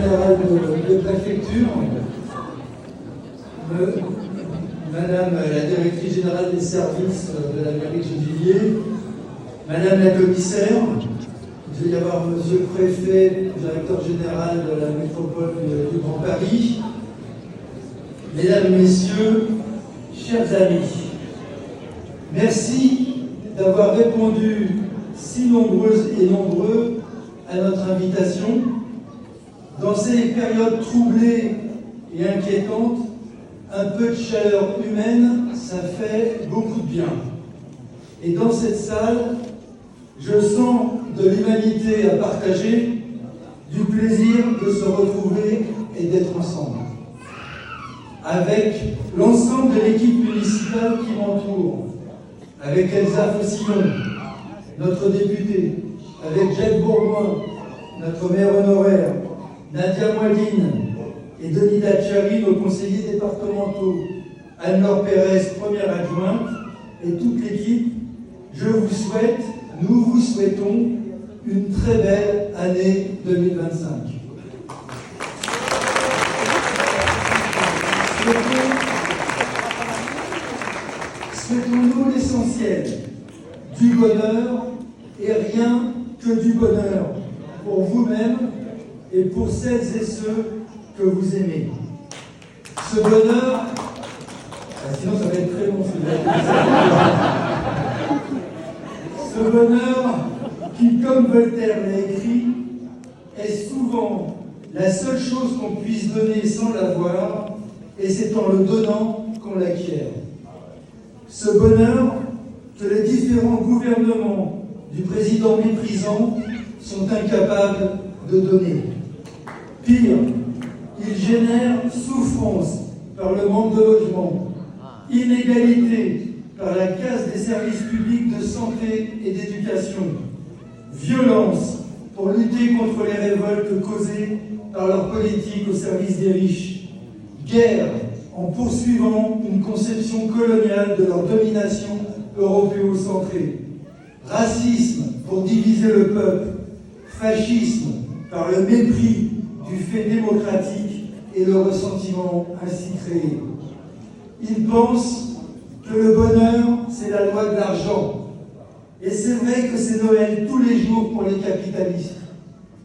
général de préfecture, Madame la directrice générale des services de la mairie de Gennevilliers, Madame la commissaire, il va y avoir Monsieur le préfet, directeur général de la métropole du Grand Paris, Mesdames, Messieurs, chers amis, merci d'avoir répondu si nombreuses et nombreux à notre invitation. Dans ces périodes troublées et inquiétantes, un peu de chaleur humaine, ça fait beaucoup de bien. Et dans cette salle, je sens de l'humanité à partager, du plaisir de se retrouver et d'être ensemble. Avec l'ensemble de l'équipe municipale qui m'entoure, avec Elsa Fossillon, notre députée, avec Jacques Bourgoin, notre maire honoraire, Nadia Mouadine et Denis Dachary, nos conseillers départementaux, Anne-Laure Pérez, première adjointe, et toute l'équipe, je vous souhaite, nous vous souhaitons une très belle année 2025. Souhaitons-nous l'essentiel, du bonheur et rien que du bonheur pour vous-même et pour celles et ceux que vous aimez. Ce bonheur, sinon ça va être très long, ce bonheur qui, comme Voltaire l'a écrit, est souvent la seule chose qu'on puisse donner sans l'avoir, et c'est en le donnant qu'on l'acquiert. Ce bonheur que les différents gouvernements du président méprisant sont incapables de donner. Pire, il génère souffrance par le manque de logement, inégalité par la casse des services publics de santé et d'éducation, violence pour lutter contre les révoltes causées par leur politique au service des riches, guerre en poursuivant une conception coloniale de leur domination européocentrée, racisme pour diviser le peuple, fascisme par le mépris du fait démocratique et le ressentiment ainsi créé. Ils pensent que le bonheur, c'est la loi de l'argent. Et c'est vrai que c'est Noël tous les jours pour les capitalistes.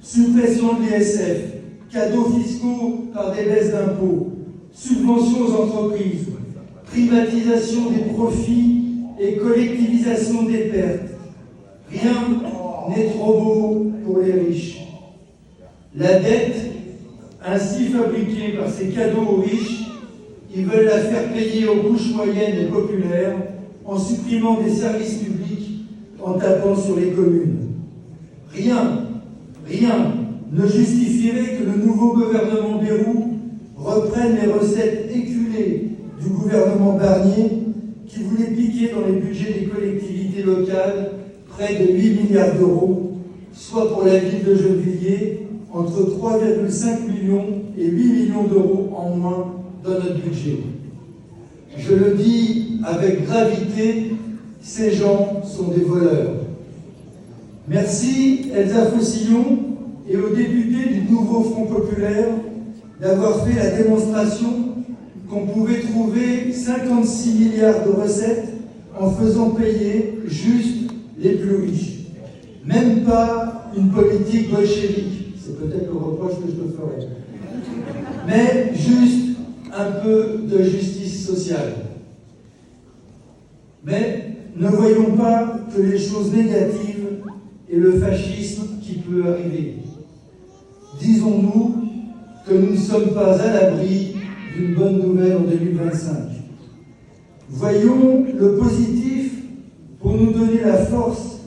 Suppression de l'ISF, cadeaux fiscaux par des baisses d'impôts, subventions aux entreprises, privatisation des profits et collectivisation des pertes. Rien n'est trop beau pour les riches. La dette, ainsi fabriquée par ces cadeaux aux riches, ils veulent la faire payer aux couches moyennes et populaires en supprimant des services publics, en tapant sur les communes. Rien ne justifierait que le nouveau gouvernement Bayrou reprenne les recettes éculées du gouvernement Barnier qui voulait piquer dans les budgets des collectivités locales près de 8 milliards d'euros, soit pour la ville de Gennevilliers, entre 3,5 millions et 8 millions d'euros en moins dans notre budget. Je le dis avec gravité, ces gens sont des voleurs. Merci Elsa Fossillon et aux députés du nouveau Front Populaire d'avoir fait la démonstration qu'on pouvait trouver 56 milliards de recettes en faisant payer juste les plus riches. Même pas une politique bolchevique, c'est peut-être le reproche que je te ferai, mais juste un peu de justice sociale. Mais ne voyons pas que les choses négatives et le fascisme qui peut arriver. Disons-nous que nous ne sommes pas à l'abri d'une bonne nouvelle en 2025. Voyons le positif pour nous donner la force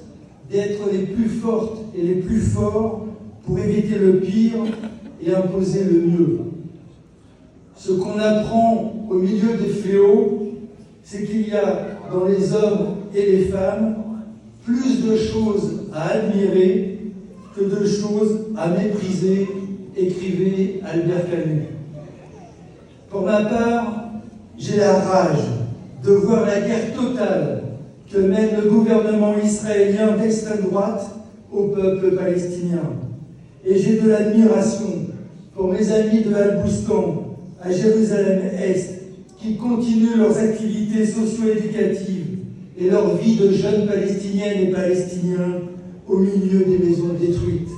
d'être les plus fortes et les plus forts pour éviter le pire et imposer le mieux. Ce qu'on apprend au milieu des fléaux, c'est qu'il y a dans les hommes et les femmes plus de choses à admirer que de choses à mépriser, écrivait Albert Camus. Pour ma part, j'ai la rage de voir la guerre totale que mène le gouvernement israélien d'extrême droite au peuple palestinien. Et j'ai de l'admiration pour mes amis de Al-Boustan, à Jérusalem-Est, qui continuent leurs activités socio-éducatives et leur vie de jeunes Palestiniennes et Palestiniens au milieu des maisons détruites,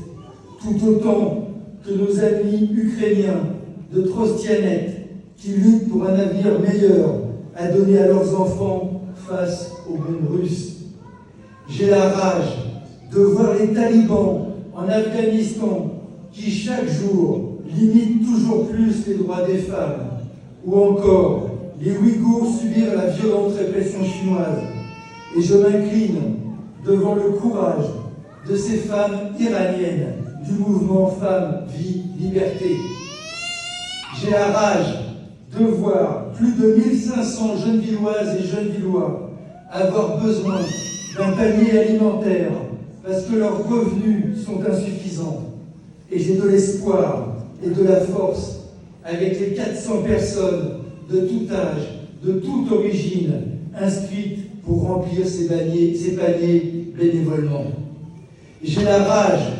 tout autant que nos amis ukrainiens de Trostianet, qui luttent pour un avenir meilleur à donner à leurs enfants face aux bombes russes. J'ai la rage de voir les talibans en Afghanistan qui chaque jour limitent toujours plus les droits des femmes, ou encore les Ouïghours subir la violente répression chinoise. Et je m'incline devant le courage de ces femmes iraniennes du mouvement Femmes, Vie, Liberté. J'ai la rage de voir plus de 1500 jeunes Villoises et jeunes Villois avoir besoin d'un panier alimentaire parce que leurs revenus sont insuffisants. Et j'ai de l'espoir et de la force avec les 400 personnes de tout âge, de toute origine, inscrites pour remplir ces paniers bénévolement. J'ai la rage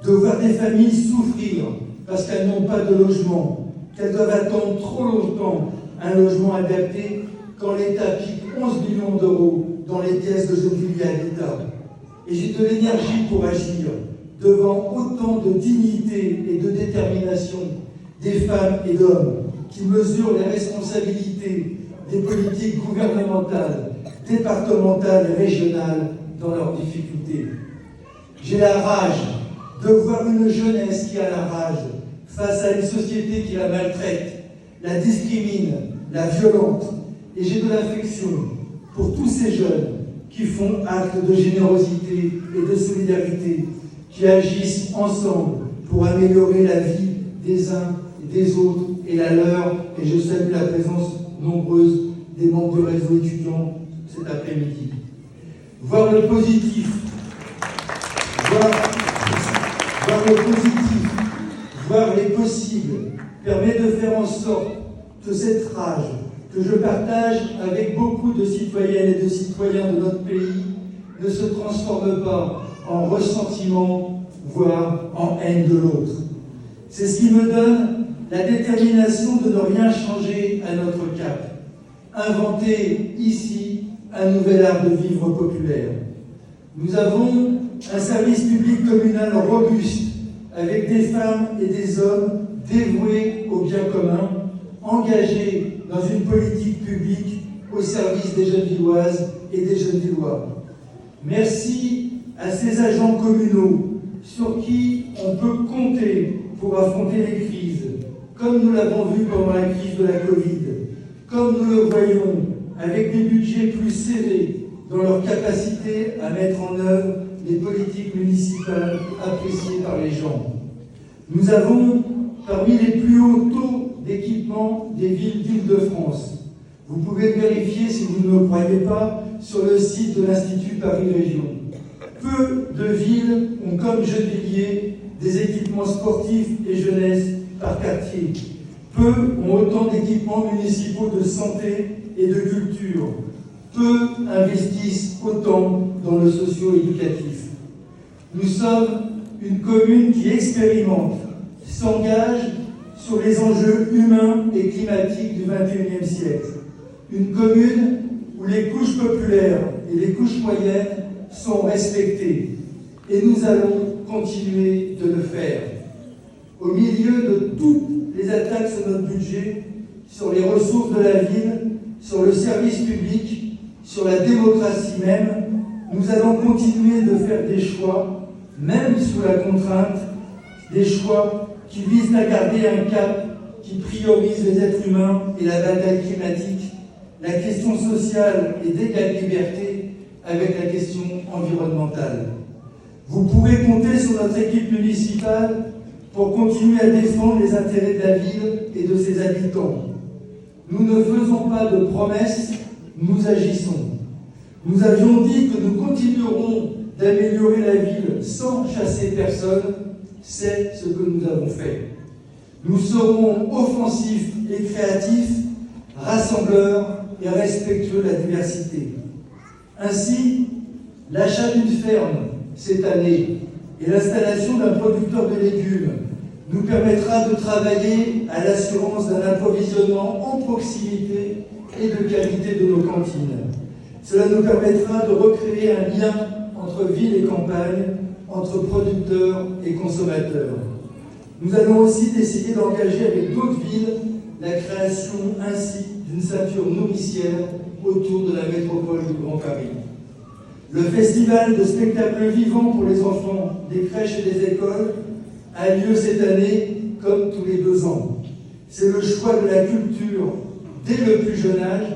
de voir des familles souffrir parce qu'elles n'ont pas de logement, qu'elles doivent attendre trop longtemps un logement adapté quand l'État pique 11 millions d'euros dans les pièces de Gennevilliers à l'État. Et j'ai de l'énergie pour agir devant autant de dignité et de détermination des femmes et d'hommes qui mesurent les responsabilités des politiques gouvernementales, départementales et régionales dans leurs difficultés. J'ai la rage de voir une jeunesse qui a la rage face à une société qui la maltraite, la discrimine, la violente. Et j'ai de l'affection pour tous ces jeunes qui font acte de générosité et de solidarité, qui agissent ensemble pour améliorer la vie des uns et des autres et la leur. Et je salue la présence nombreuse des membres du réseau étudiant cet après-midi. Voir le positif, voir les possibles, permet de faire en sorte que cette rage, que je partage avec beaucoup de citoyennes et de citoyens de notre pays, ne se transforme pas en ressentiment, voire en haine de l'autre. C'est ce qui me donne la détermination de ne rien changer à notre cap. Inventer ici un nouvel art de vivre populaire. Nous avons un service public communal robuste, avec des femmes et des hommes dévoués au bien commun, engagés dans une politique publique au service des jeunes Villoises et des jeunes Villois. Merci à ces agents communaux sur qui on peut compter pour affronter les crises, comme nous l'avons vu pendant la crise de la Covid, comme nous le voyons avec des budgets plus serrés dans leur capacité à mettre en œuvre les politiques municipales appréciées par les gens. Nous avons parmi les plus hauts taux d'équipement des villes d'Île-de-France. Vous pouvez le vérifier si vous ne me croyez pas sur le site de l'Institut Paris Région. Peu de villes ont comme Gennevilliers des équipements sportifs et jeunesse par quartier. Peu ont autant d'équipements municipaux de santé et de culture. Peu investissent autant dans le socio-éducatif. Nous sommes une commune qui expérimente, s'engage sur les enjeux humains et climatiques du XXIe siècle. Une commune où les couches populaires et les couches moyennes sont respectées. Et nous allons continuer de le faire. Au milieu de toutes les attaques sur notre budget, sur les ressources de la ville, sur le service public, sur la démocratie même, nous allons continuer de faire des choix, même sous la contrainte, des choix qui visent à garder un cap qui priorise les êtres humains et la bataille climatique, la question sociale et d'égale liberté avec la question environnementale. Vous pourrez compter sur notre équipe municipale pour continuer à défendre les intérêts de la ville et de ses habitants. Nous ne faisons pas de promesses, nous agissons. Nous avions dit que nous continuerons d'améliorer la ville sans chasser personne, c'est ce que nous avons fait. Nous serons offensifs et créatifs, rassembleurs et respectueux de la diversité. Ainsi, l'achat d'une ferme cette année et l'installation d'un producteur de légumes nous permettra de travailler à l'assurance d'un approvisionnement en proximité et de qualité de nos cantines. Cela nous permettra de recréer un lien entre ville et campagne, entre producteurs et consommateurs. Nous allons aussi essayer d'engager avec d'autres villes la création ainsi d'une ceinture nourricière autour de la métropole du Grand Paris. Le festival de spectacles vivants pour les enfants des crèches et des écoles a lieu cette année comme tous les 2 ans. C'est le choix de la culture dès le plus jeune âge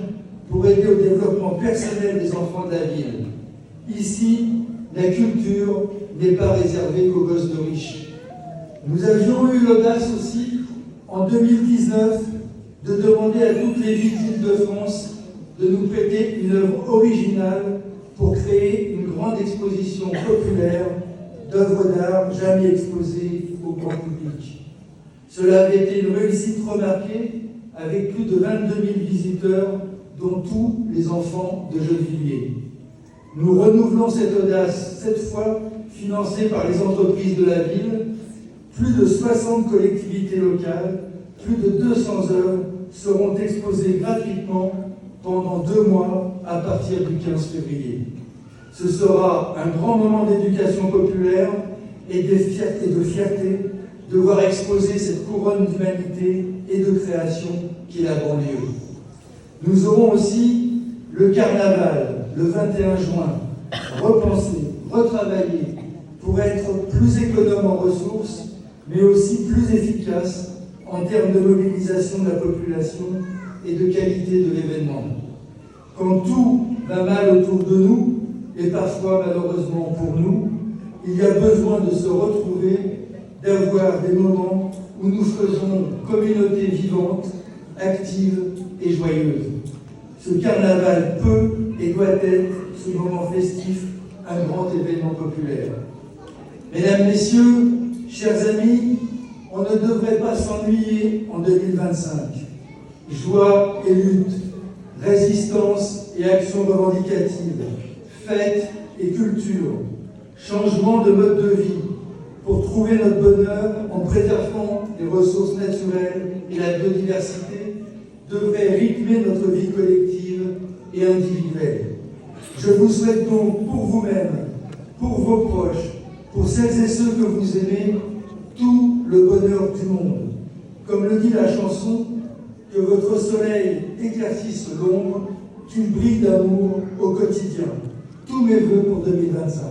pour aider au développement personnel des enfants de la ville. Ici, la culture n'est pas réservée qu'aux gosses de riches. Nous avions eu l'audace aussi, en 2019, de demander à toutes les villes de France de nous prêter une œuvre originale pour créer une grande exposition populaire d'œuvres d'art jamais exposées au grand public. Cela avait été une réussite remarquée avec plus de 22 000 visiteurs, dont tous les enfants de Gennevilliers. Nous renouvelons cette audace, cette fois financée par les entreprises de la ville. Plus de 60 collectivités locales, plus de 200 œuvres seront exposées gratuitement pendant 2 mois à partir du 15 février. Ce sera un grand moment d'éducation populaire et de fierté de voir exposer cette couronne d'humanité et de création qui est la banlieue. Nous aurons aussi le carnaval, le 21 juin, repensé, retravaillé pour être plus économe en ressources, mais aussi plus efficace en termes de mobilisation de la population et de qualité de l'événement. Quand tout va mal autour de nous, et parfois malheureusement pour nous, il y a besoin de se retrouver, d'avoir des moments où nous faisons communauté vivante, active et joyeuse. Ce carnaval peut et doit être, ce moment festif, un grand événement populaire. Mesdames, Messieurs, chers amis, on ne devrait pas s'ennuyer en 2025. Joie et lutte, résistance et action revendicative, fête et culture, changement de mode de vie pour trouver notre bonheur en préservant les ressources naturelles et la biodiversité devrait rythmer notre vie collective et individuelle. Je vous souhaite donc pour vous-même, pour vos proches, pour celles et ceux que vous aimez, tout le bonheur du monde. Comme le dit la chanson, que votre soleil éclaircisse l'ombre, qu'il brille d'amour au quotidien. Tous mes vœux pour 2025.